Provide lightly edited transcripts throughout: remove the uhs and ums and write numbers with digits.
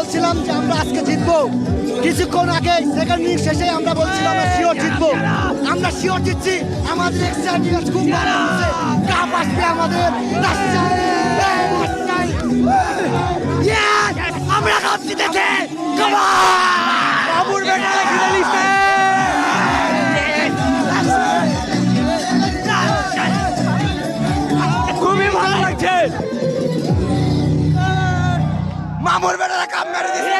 ভাবছিলাম যে আমরা আজকে জিতবো। কিছুক্ষণ আগে সেকেন্ড ইনিংস শেষে আমরা বলছিলাম আমরা শিওর জিতবো। আমরা শিওর জিতছি। আমাদের এক্সাইটমেন্ট খুব ভালো হচ্ছে। কাপ আসবে আমাদের রাজশাহী। Yes! আমরা কাপ জিতেছি। Come on! বাবুর বেটা ঘিরে নিছে। খুবই ভালো লাগছে। মামুর বেটা কাপ মেরে দিছে।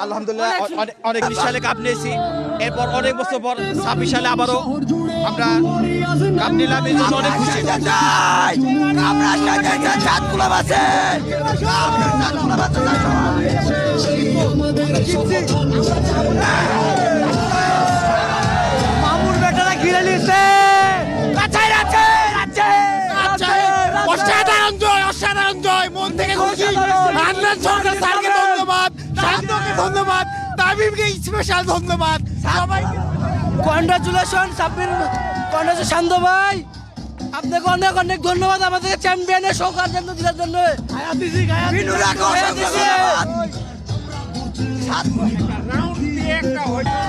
আলহামদুলিল্লাহ অনেক 20 সালে কাপ নিয়েছি, এরপর অনেক বছর পর 26 সালে আবারও আমরা কাপ নিলাম, এই জন্য অনেক খুশি। মামুর বেটারা ঘিরে নিছে। অসাধারণ জয়, অসাধারণ জয়, মন থেকে খুশি। আন্দাজ সরকার স্যারকে ধন্যবাদ, শান্তকে ধন্যবাদ, তামিমকে স্পেশাল ধন্যবাদ, সবাইকে কনগ্রাচুলেশন সাব্বির, কনগ্রাচুলেশন শান্ত ভাই, আপনাকে অনেক অনেক ধন্যবাদ আমাদের চ্যাম্পিয়নের সৌকার জন্য দিলার জন্য। রাউন্ড দিয়ে একটা হয়েছে।